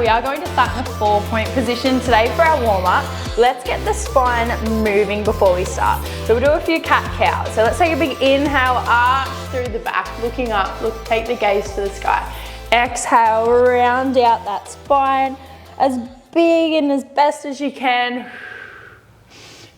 we are going to start in a 4-point position today for our warm-up. Let's get the spine moving before we start. So we'll do a few cat-cows. So let's take a big inhale, arch through the back, looking up, take the gaze to the sky. Exhale, round out that spine as big and as best as you can.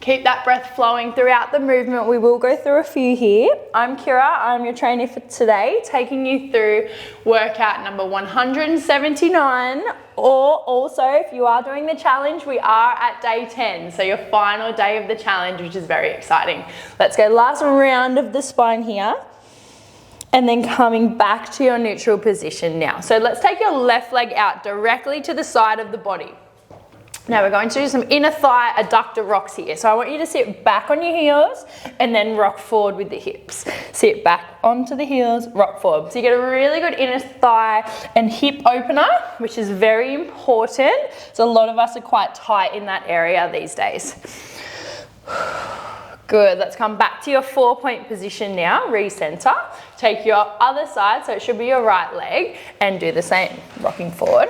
Keep that breath flowing throughout the movement. We will go through a few here. I'm Kirra, I'm your trainer for today, taking you through workout number 179, or also if you are doing the challenge, we are at day 10, so your final day of the challenge, which is very exciting. Let's go last round of the spine here, and then coming back to your neutral position now. So let's take your left leg out directly to the side of the body. Now we're going to do some inner thigh adductor rocks here. So I want you to sit back on your heels and then rock forward with the hips. Sit back onto the heels, rock forward. So you get a really good inner thigh and hip opener, which is very important. So a lot of us are quite tight in that area these days. Good, let's come back to your 4-point position now, recenter. Take your other side, so it should be your right leg, and do the same, rocking forward.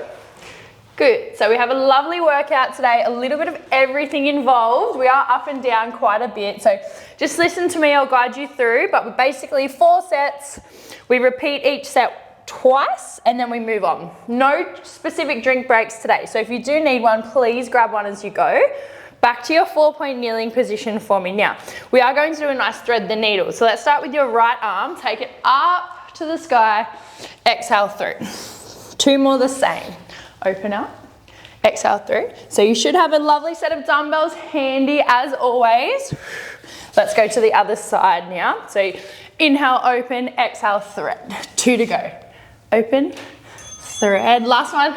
Good, so we have a lovely workout today, a little bit of everything involved. We are up and down quite a bit, so just listen to me, I'll guide you through, but we're basically 4 sets. We repeat each set twice and then we move on. No specific drink breaks today, so if you do need one, please grab one as you go. Back to your 4-point kneeling position for me now. We are going to do a nice thread the needle. So let's start with your right arm, take it up to the sky, exhale through. 2 more the same. Open up, exhale through. So you should have a lovely set of dumbbells handy as always. Let's go to the other side now. So inhale, open, exhale, thread. 2 to go. Open, thread. Last one.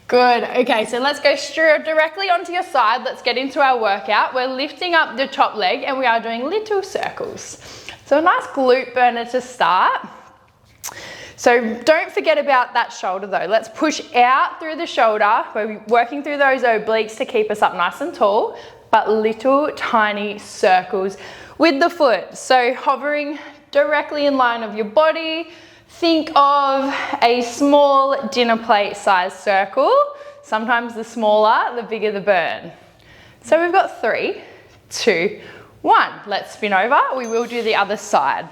Good, okay, so let's go straight directly onto your side. Let's get into our workout. We're lifting up the top leg and we are doing little circles. So a nice glute burner to start. So don't forget about that shoulder though. Let's push out through the shoulder. We're working through those obliques to keep us up nice and tall, but little tiny circles with the foot. So hovering directly in line of your body. Think of a small dinner plate size circle. Sometimes the smaller, the bigger the burn. So we've got 3, 2, 1. Let's spin over. We will do the other side.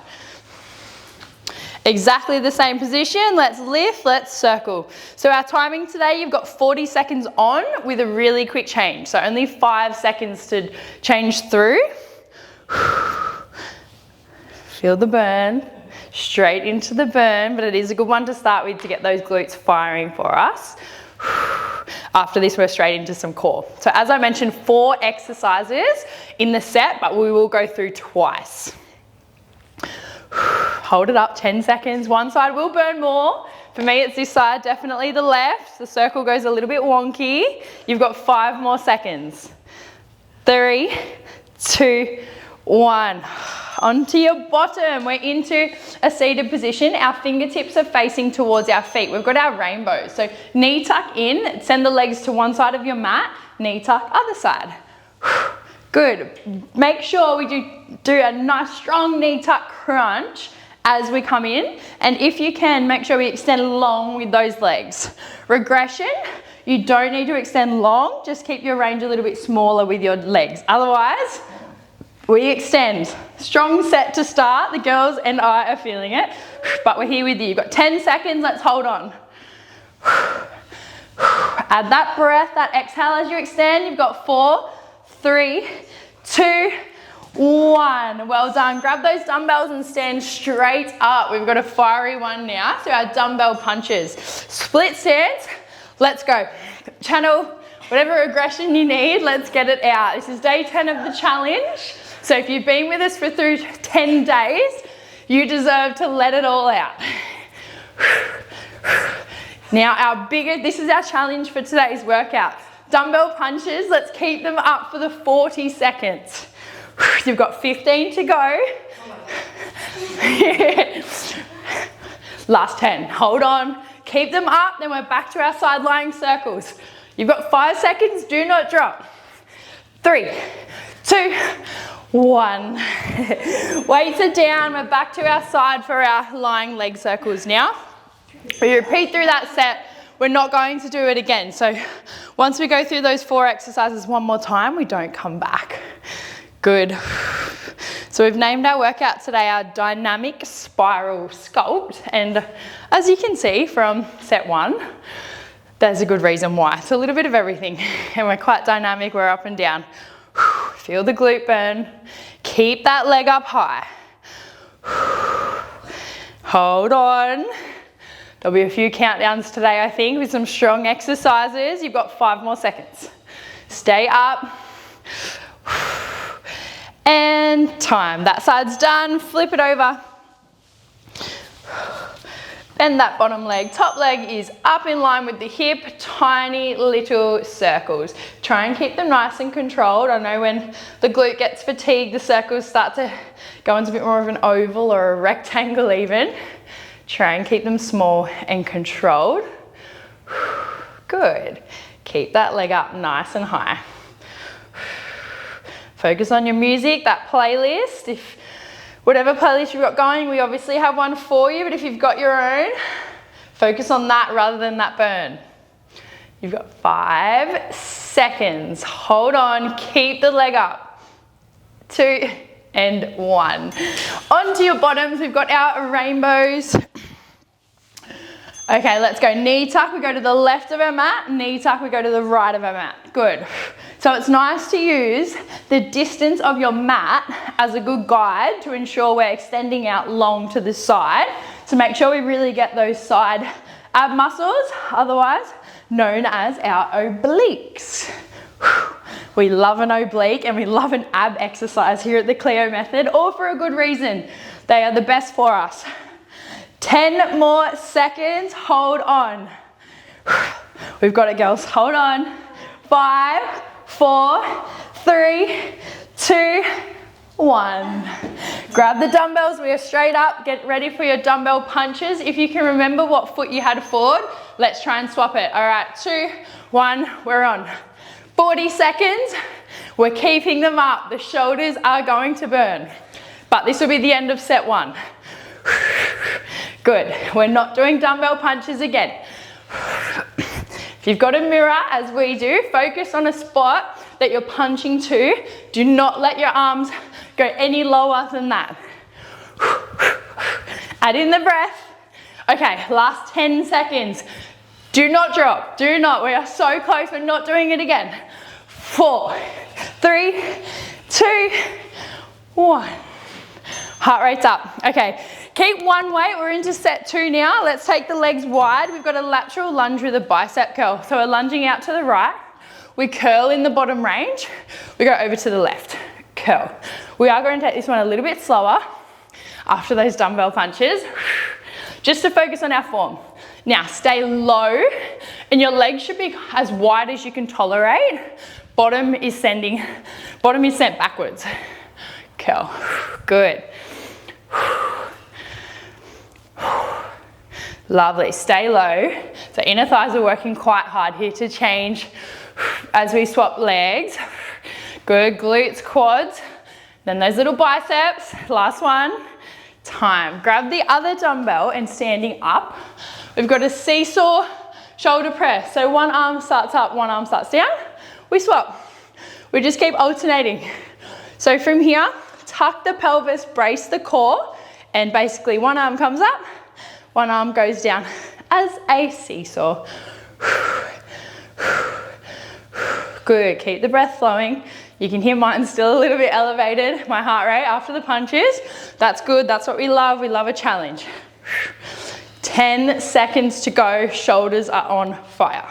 Exactly the same position. Let's lift, let's circle. So our timing today, you've got 40 seconds on with a really quick change. So only 5 seconds to change through. Feel the burn. Straight into the burn, but it is a good one to start with to get those glutes firing for us. After this, we're straight into some core. So as I mentioned, 4 exercises in the set, but we will go through twice. Hold it up, 10 seconds. One side will burn more. For me, it's this side, definitely the left. The circle goes a little bit wonky. You've got 5 more seconds. 3, 2, 1. Onto your bottom. We're into a seated position. Our fingertips are facing towards our feet. We've got our rainbow. So knee tuck in, send the legs to one side of your mat, knee tuck, other side. Good. Make sure we do a nice strong knee tuck crunch as we come in. And if you can, make sure we extend long with those legs. Regression, you don't need to extend long. Just keep your range a little bit smaller with your legs. Otherwise, we extend. Strong set to start. The girls and I are feeling it, but we're here with you. You've got 10 seconds, let's hold on. Add that breath, that exhale as you extend. You've got 4, 3, 2, 1. Well done. Grab those dumbbells and stand straight up. We've got a fiery one now. So our dumbbell punches. Split stance. Let's go. Channel whatever aggression you need. Let's get it out. This is day 10 of the challenge. So if you've been with us for through 10 days, you deserve to let it all out. Now this is our challenge for today's workout. Dumbbell punches, let's keep them up for the 40 seconds. You've got 15 to go. Last 10, hold on. Keep them up, then we're back to our side lying circles. You've got 5 seconds, do not drop. 3, 2, 1. Weights are down, we're back to our side for our lying leg circles now. We repeat through that set we're not going to do it again. So once we go through those 4 exercises one more time, we don't come back. Good. So we've named our workout today our Dynamic Spiral Sculpt. And as you can see from set 1, there's a good reason why. It's a little bit of everything. And we're quite dynamic, we're up and down. Feel the glute burn. Keep that leg up high. Hold on. There'll be a few countdowns today, I think, with some strong exercises. You've got 5 more seconds. Stay up. And time. That side's done. Flip it over. Bend that bottom leg. Top leg is up in line with the hip. Tiny little circles. Try and keep them nice and controlled. I know when the glute gets fatigued, the circles start to go into a bit more of an oval or a rectangle even. Try and keep them small and controlled. Good. Keep that leg up nice and high. Focus on your music, that playlist. If whatever playlist you've got going, we obviously have one for you, but if you've got your own, focus on that rather than that burn. You've got 5 seconds. Hold on, keep the leg up. 2 and 1. Onto your bottoms, we've got our rainbows. Okay, let's go knee tuck. We go to the left of our mat, knee tuck, we go to the right of our mat. Good. So it's nice to use the distance of your mat as a good guide to ensure we're extending out long to the side. So make sure we really get those side ab muscles, otherwise known as our obliques. We love an oblique and we love an ab exercise here at the Cleo Method, all for a good reason. They are the best for us. 10 more seconds, hold on. We've got it, girls, hold on. 5, 4, 3, 2, 1. Grab the dumbbells, we are straight up. Get ready for your dumbbell punches. If you can remember what foot you had forward, let's try and swap it. All right, 2, 1, we're on. 40 seconds, we're keeping them up. The shoulders are going to burn. But this will be the end of set 1. Good, we're not doing dumbbell punches again. If you've got a mirror, as we do, focus on a spot that you're punching to. Do not let your arms go any lower than that. Add in the breath. Okay, last 10 seconds. Do not drop, do not. We are so close, we're not doing it again. 4, 3, 2, 1. Heart rate's up. Okay, keep one weight. We're into set 2 now. Let's take the legs wide. We've got a lateral lunge with a bicep curl. So we're lunging out to the right. We curl in the bottom range. We go over to the left. Curl. We are going to take this one a little bit slower after those dumbbell punches, just to focus on our form. Now, stay low, and your legs should be as wide as you can tolerate. Bottom is sent backwards. Curl. Good. Lovely, stay low. So inner thighs are working quite hard here to change as we swap legs. Good, glutes, quads. Then those little biceps, last one. Time. Grab the other dumbbell and standing up. We've got a seesaw shoulder press. So one arm starts up, one arm starts down. We swap. We just keep alternating. So from here, tuck the pelvis, brace the core, and basically one arm comes up, one arm goes down as a seesaw. Good, keep the breath flowing. You can hear mine still a little bit elevated, my heart rate after the punches. That's good, that's what we love a challenge. 10 seconds to go, shoulders are on fire.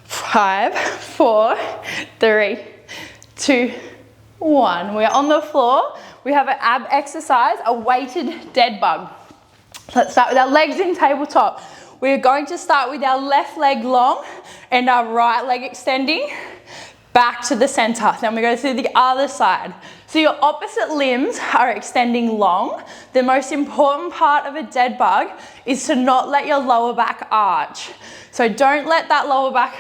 5, 4, 3, 2, 1. We're on the floor. We have an ab exercise, a weighted dead bug. Let's start with our legs in tabletop. We're going to start with our left leg long and our right leg extending back to the center. Then we go to the other side. So your opposite limbs are extending long. The most important part of a dead bug is to not let your lower back arch. So don't let that lower back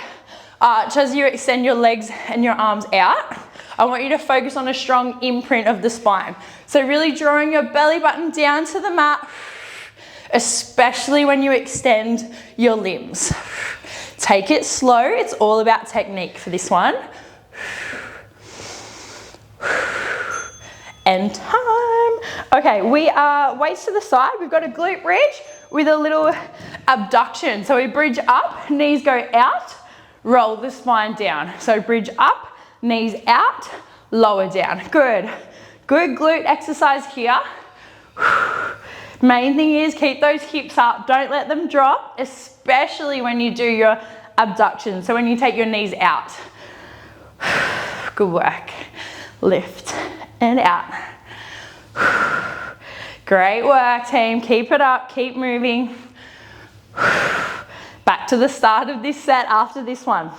arch as you extend your legs and your arms out. I want you to focus on a strong imprint of the spine. So really drawing your belly button down to the mat especially when you extend your limbs. Take it slow. It's all about technique for this one. And time. Okay, we are weights to the side. We've got a glute bridge with a little abduction. So we bridge up, knees go out, roll the spine down. So bridge up, knees out, lower down. Good. Good glute exercise here. Main thing is keep those hips up. Don't let them drop, especially when you do your abduction. So when you take your knees out. Good work. Lift and out. Great work, team. Keep it up. Keep moving. Back to the start of this set after this one.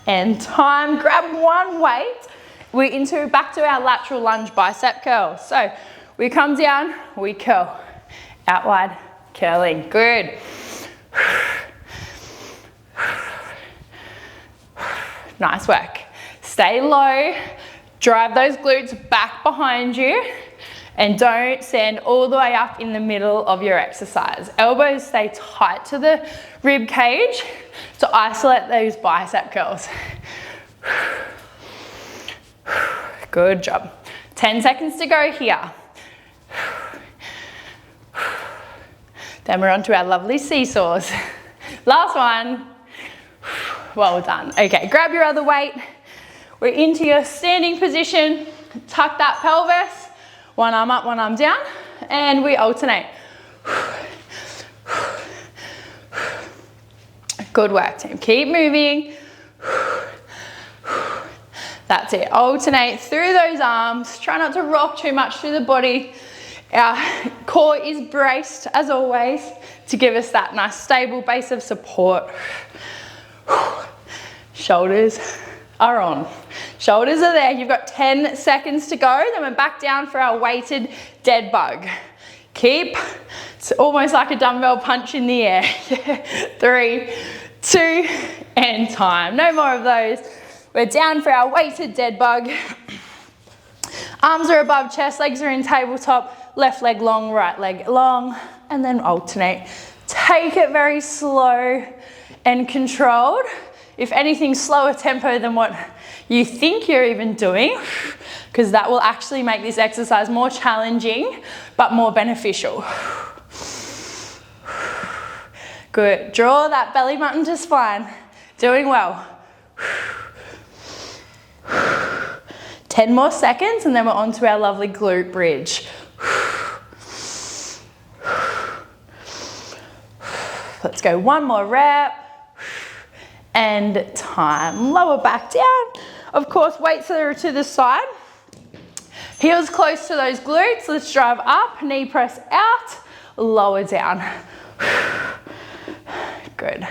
And time. Grab one weight. We're back to our lateral lunge bicep curl. So we come down, we curl. Out wide, curling. Good. Nice work. Stay low. Drive those glutes back behind you. And don't stand all the way up in the middle of your exercise. Elbows stay tight to the rib cage to isolate those bicep curls. Good job. 10 seconds to go here. Then we're on to our lovely seesaws. Last one. Well done. Okay, grab your other weight. We're into your standing position. Tuck that pelvis. One arm up, one arm down. And we alternate. Good work, team. Keep moving. That's it. Alternate through those arms. Try not to rock too much through the body. Our core is braced, as always, to give us that nice stable base of support. Shoulders are on. Shoulders are there. You've got 10 seconds to go. Then we're back down for our weighted dead bug. Keep, it's almost like a dumbbell punch in the air. 3, 2, and time. No more of those. We're down for our weighted dead bug. Arms are above chest, legs are in tabletop, left leg long, right leg long, and then alternate. Take it very slow and controlled. If anything, slower tempo than what you think you're even doing, because that will actually make this exercise more challenging, but more beneficial. Good. Draw that belly button to spine. Doing well. 10 more seconds and then we're on to our lovely glute bridge. Let's go one more rep. And time. Lower back down. Of course, weights are to the side. Heels close to those glutes. Let's drive up, knee press out, lower down. Good.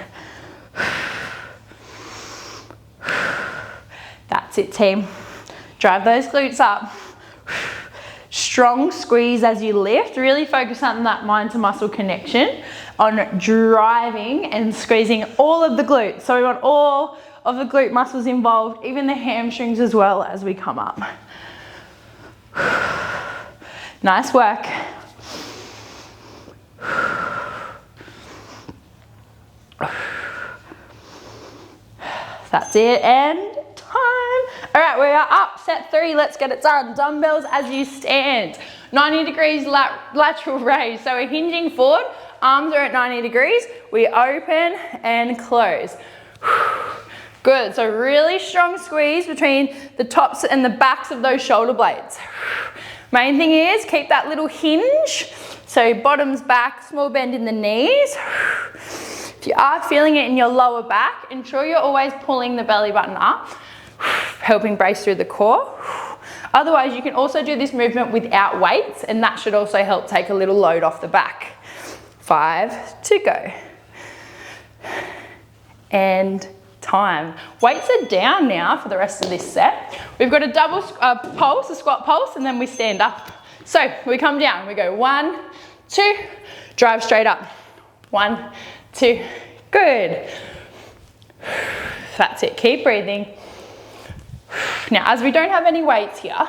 That's it, team. Drive those glutes up. Strong squeeze as you lift. Really focus on that mind to muscle connection, on driving and squeezing all of the glutes. So we want all of the glute muscles involved, even the hamstrings as well as we come up. Nice work. That's it, and time. All right, we are up, set 3, let's get it done. Dumbbells as you stand. 90 degrees lateral raise. So we're hinging forward, arms are at 90 degrees. We open and close. Good, so really strong squeeze between the tops and the backs of those shoulder blades. Main thing is keep that little hinge. So bottoms back, small bend in the knees. If you are feeling it in your lower back, ensure you're always pulling the belly button up, helping brace through the core. Otherwise, you can also do this movement without weights, and that should also help take a little load off the back. 5 to go. And time. Weights are down now for the rest of this set. We've got a double pulse, a squat pulse, and then we stand up. So we come down, we go 1, 2, drive straight up. 1, 2, good. That's it, keep breathing. Now, as we don't have any weights here,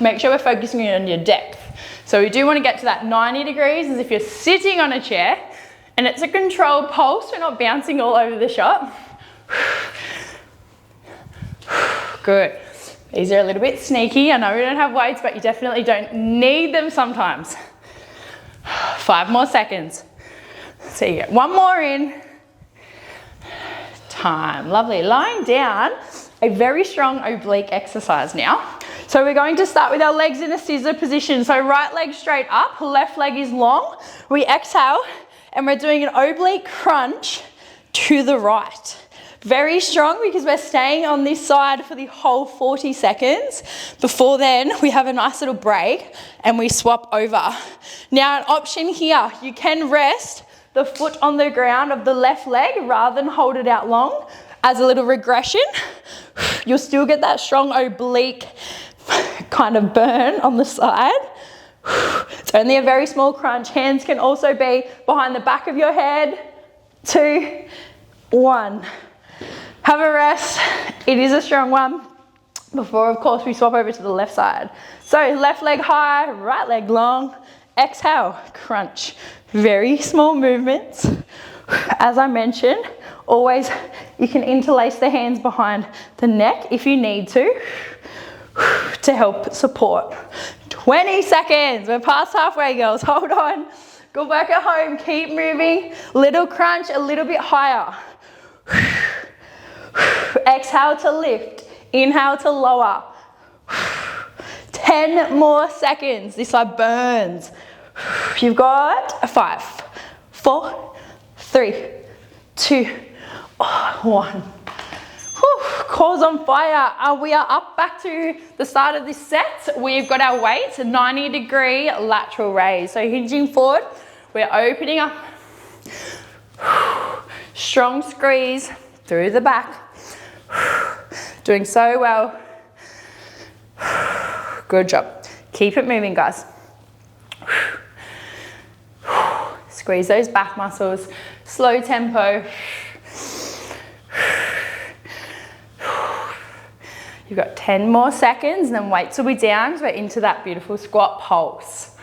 Make sure we're focusing on your depth. So we do want to get to that 90 degrees as if you're sitting on a chair, and it's a controlled pulse. We're not bouncing all over the shot. Good. These are a little bit sneaky. I know we don't have weights, but you definitely don't need them sometimes. 5 more seconds. So you get 1 more in. Time. Lovely. Lying down, a very strong oblique exercise now. So we're going to start with our legs in a scissor position. So right leg straight up, left leg is long. We exhale and we're doing an oblique crunch to the right. Very strong because we're staying on this side for the whole 40 seconds. Before then, we have a nice little break and we swap over. Now, an option here, you can rest the foot on the ground of the left leg rather than hold it out long as a little regression. You'll still get that strong oblique kind of burn on the side. It's only a very small crunch. Hands can also be behind the back of your head. 2, 1. Have a rest. It is a strong one. Before, of course, we swap over to the left side. So left leg high, right leg long. Exhale, crunch. Very small movements. As I mentioned, always you can interlace the hands behind the neck if you need to help support. 20 seconds. We're past halfway, girls. Hold on. Good work at home. Keep moving. Little crunch, a little bit higher. Exhale to lift. Inhale to lower. 10 more seconds. This side burns. You've got 5, 4, 3, 2, 1. Core's on fire. We are up back to the start of this set. We've got our weights, 90 degree lateral raise. So hinging forward, we're opening up. Strong squeeze through the back. Doing so well. Good job. Keep it moving, guys. Squeeze those back muscles. Slow tempo. You've got 10 more seconds, and then weights will be down because we're into that beautiful squat pulse.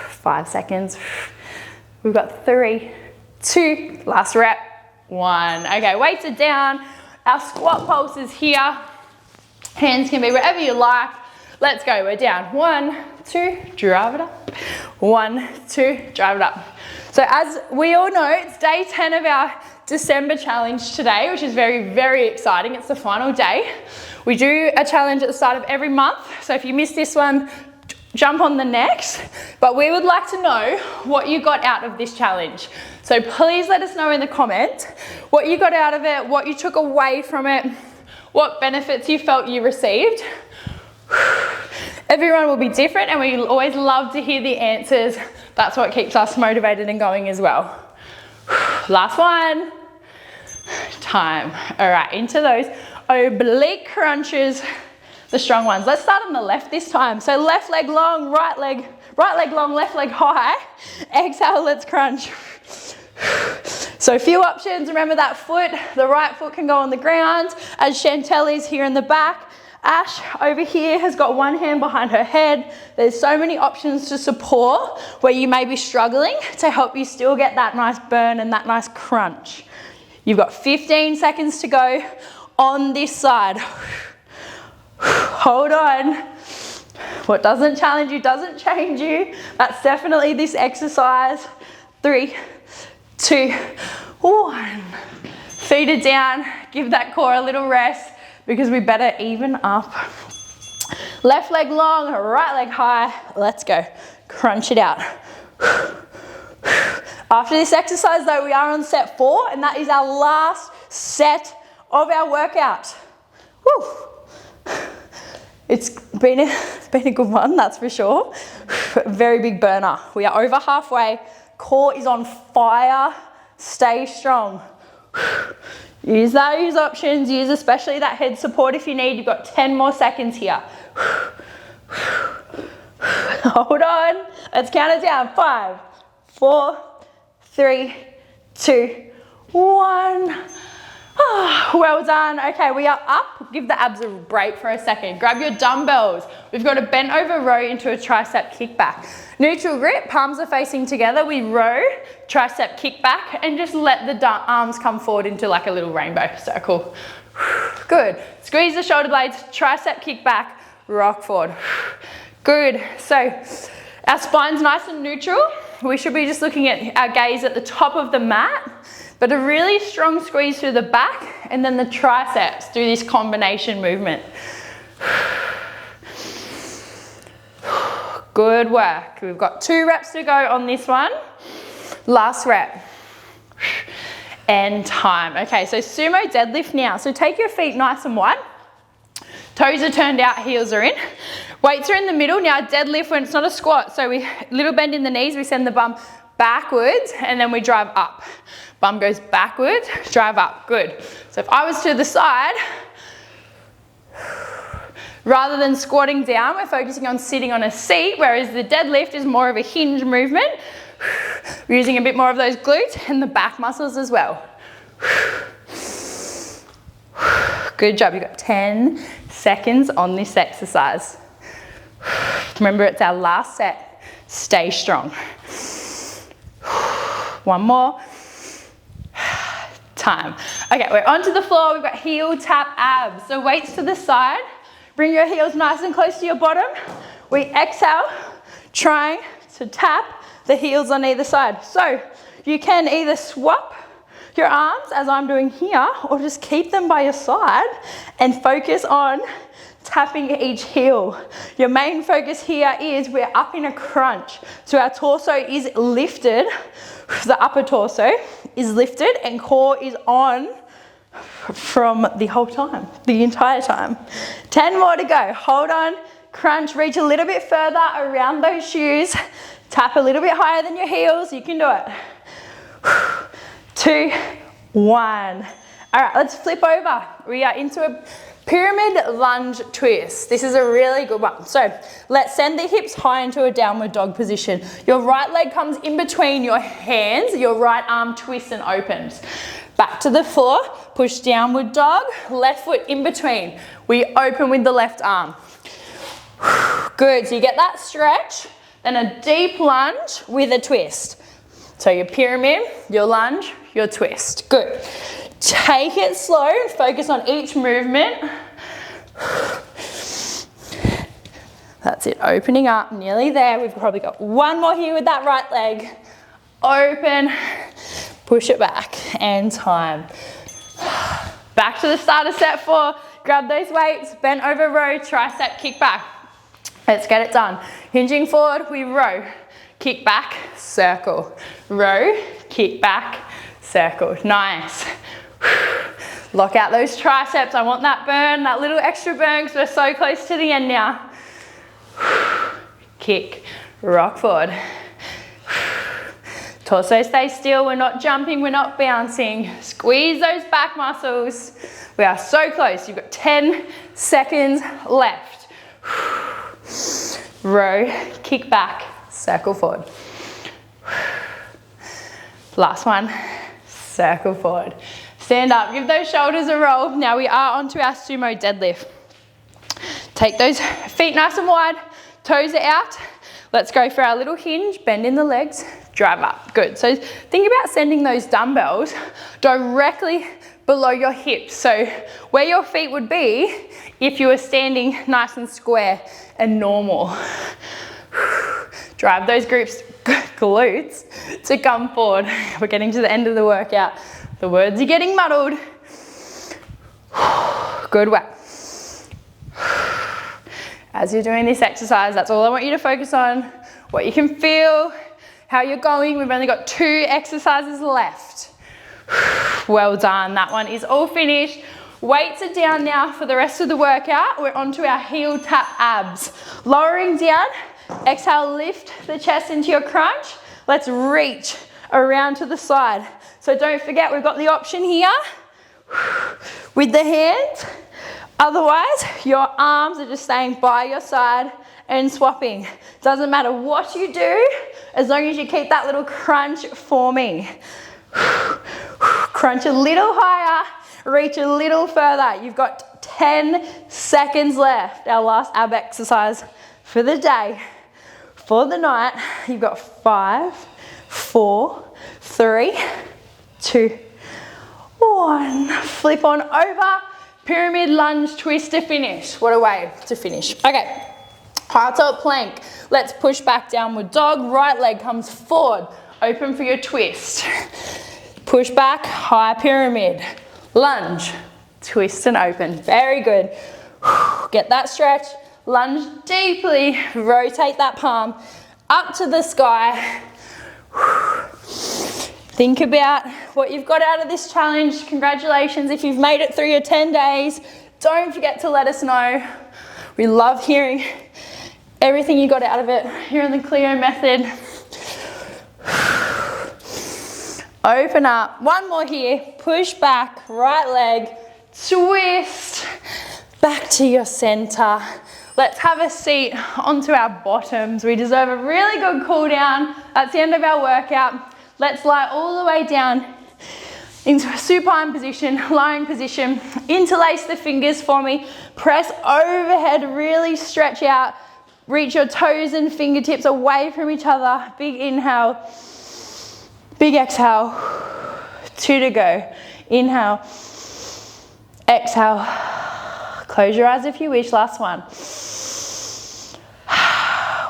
5 seconds. We've got 3, 2, last rep, 1. Okay, weights are down. Our squat pulse is here. Hands can be wherever you like. Let's go, we're down. 1, 2, drive it up. 1, 2, drive it up. So as we all know, it's day 10 of our December challenge today, which is very, very exciting. It's the final day. We do a challenge at the start of every month. So if you missed this one, jump on the next. But we would like to know what you got out of this challenge. So please let us know in the comments what you got out of it, what you took away from it, what benefits you felt you received. Everyone will be different, and we always love to hear the answers. That's what keeps us motivated and going as well. Last one. Time. All right, into those oblique crunches, the strong ones. Let's start on the left this time. So left leg long, right leg long, left leg high. Exhale, let's crunch. So a few options. Remember that foot, the right foot can go on the ground, as Chantel is here in the back. Ash over here has got one hand behind her head. There's so many options to support where you may be struggling to help you still get that nice burn and that nice crunch. You've got 15 seconds to go on this side. Hold on. What doesn't challenge you doesn't change you. That's definitely this exercise. 3, 2, 1. Feet are down. Give that core a little rest, because we better even up. Left leg long, right leg high. Let's go. Crunch it out. After this exercise though, we are on set 4, and that is our last set of our workout. Woo. It's been a good one, that's for sure. Very big burner. We are over halfway. Core is on fire. Stay strong. Use those options, use especially that head support if you need. You've got 10 more seconds here. Hold on, let's count it down. 5, 4, 3, 2, 1. Well done. Okay, we are up. Give the abs a break for a second. Grab your dumbbells. We've got a bent over row into a tricep kickback. Neutral grip, palms are facing together. We row, tricep kickback, and just let the arms come forward into like a little rainbow circle. Good. Squeeze the shoulder blades, tricep kickback, rock forward. Good. So our spine's nice and neutral. We should be just looking at our gaze at the top of the mat, but a really strong squeeze through the back and then the triceps through this combination movement. Good work. We've got 2 reps to go on this one. Last rep. And time. Okay, so sumo deadlift now. So take your feet nice and wide. Toes are turned out, heels are in. Weights are in the middle. Now deadlift when it's not a squat. So we little bend in the knees, we send the bum backwards and then we drive up. Bum goes backwards, drive up. Good. So if I was to the side, rather than squatting down, we're focusing on sitting on a seat, whereas the deadlift is more of a hinge movement. We're using a bit more of those glutes and the back muscles as well. Good job. You've got 10 seconds on this exercise. Remember, it's our last set. Stay strong. One more. Time. Okay, we're onto the floor. We've got heel tap abs. So weights to the side. Bring your heels nice and close to your bottom. We exhale, trying to tap the heels on either side. So you can either swap your arms as I'm doing here, or just keep them by your side and focus on tapping each heel. Your main focus here is we're up in a crunch. So our torso is lifted, the upper torso is lifted and core is on from the whole time, the entire time. 10 more to go. Hold on, crunch, reach a little bit further around those shoes. Tap a little bit higher than your heels. You can do it. 2, 1. All right, let's flip over. We are into a pyramid lunge twist. This is a really good one. So let's send the hips high into a downward dog position. Your right leg comes in between your hands. Your right arm twists and opens. Back to the floor, push downward dog, left foot in between. We open with the left arm. Good, so you get that stretch, then a deep lunge with a twist. So your pyramid, your lunge, your twist. Good. Take it slow, focus on each movement. That's it, opening up, nearly there. We've probably got one more here with that right leg. Open, push it back, and time. Back to the start of set 4. Grab those weights, bent over row, tricep kickback. Let's get it done. Hinging forward, we row, kick back, circle. Row, kick back, circle. Nice. Lock out those triceps. I want that burn, that little extra burn, because we're so close to the end now. Kick, rock forward. Torso stays still, we're not jumping, we're not bouncing. Squeeze those back muscles. We are so close. You've got 10 seconds left. Row, kick back, circle forward. Last one, circle forward. Stand up, give those shoulders a roll. Now we are onto our sumo deadlift. Take those feet nice and wide, toes are out. Let's go for our little hinge, bend in the legs, drive up. Good. So think about sending those dumbbells directly below your hips. So where your feet would be if you were standing nice and square and normal. Drive those glutes to come forward. We're getting to the end of the workout. The words are getting muddled. Good work. As you're doing this exercise, that's all I want you to focus on. What you can feel, how you're going. We've only got 2 exercises left. Well done. That one is all finished. Weights are down now for the rest of the workout. We're onto our heel tap abs. Lowering down. Exhale, lift the chest into your crunch. Let's reach around to the side. So don't forget, we've got the option here with the hands. Otherwise, your arms are just staying by your side and swapping. Doesn't matter what you do, as long as you keep that little crunch forming. Crunch a little higher. reach a little further. You've got 10 seconds left. Our last ab exercise for the day, for the night. You've got 5, 4, 3, 2, 1. Flip on over. Pyramid lunge twist to finish. What a way to finish. Okay, high top plank. Let's push back, downward dog. Right leg comes forward. Open for your twist. Push back, high pyramid. Lunge, twist and open. Very good. Get that stretch. Lunge deeply. Rotate that palm up to the sky. Think about what you've got out of this challenge. Congratulations if you've made it through your 10 days. Don't forget to let us know. We love hearing everything you got out of it here in the Cleo Method. Open up. One more here. Push back, right leg, twist, back to your center. Let's have a seat onto our bottoms. We deserve a really good cool down. That's the end of our workout. Let's lie all the way down into a supine position, lying position. Interlace the fingers for me. Press overhead, really stretch out. Reach your toes and fingertips away from each other. Big inhale, big exhale. 2 to go. Inhale, exhale. Close your eyes if you wish, last one.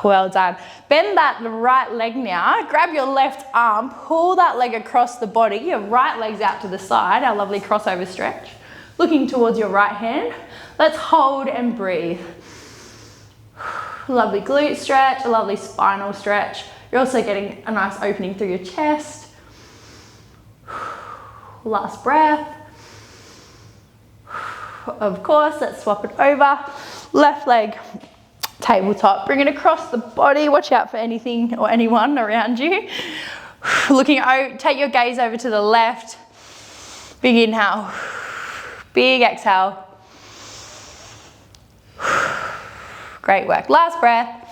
Well done. Bend that right leg now. Grab your left arm, pull that leg across the body. Your right leg's out to the side, our lovely crossover stretch. Looking towards your right hand. Let's hold and breathe. Lovely glute stretch, a lovely spinal stretch. You're also getting a nice opening through your chest. Last breath. Of course, let's swap it over. Left leg, tabletop. Bring it across the body. Watch out for anything or anyone around you. Looking over, take your gaze over to the left. Big inhale. Big exhale. Great work. Last breath.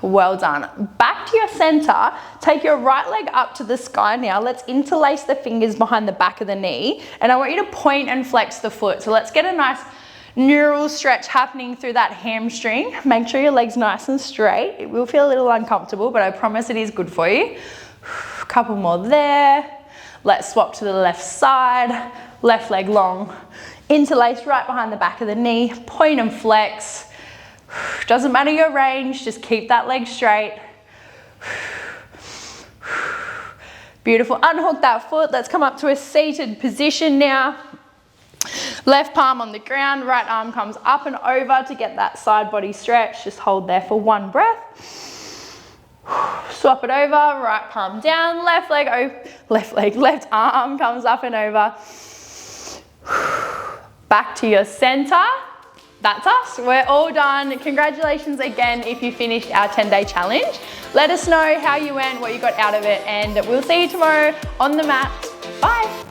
Well done. Back to your center. Take your right leg up to the sky now. Let's interlace the fingers behind the back of the knee. And I want you to point and flex the foot. So let's get a nice neural stretch happening through that hamstring. Make sure your leg's nice and straight. It will feel a little uncomfortable, but I promise it is good for you. A couple more there. Let's swap to the left side. Left leg long. Interlace right behind the back of the knee. Point and flex. Doesn't matter your range, just keep that leg straight. Beautiful. Unhook that foot. Let's come up to a seated position now. Left palm on the ground, right arm comes up and over to get that side body stretch. Just hold there for 1 breath. Swap it over, right palm down, left arm comes up and over. Back to your center. That's us, we're all done. Congratulations again if you finished our 10-day challenge. Let us know how you went, what you got out of it, and we'll see you tomorrow on the mat. Bye.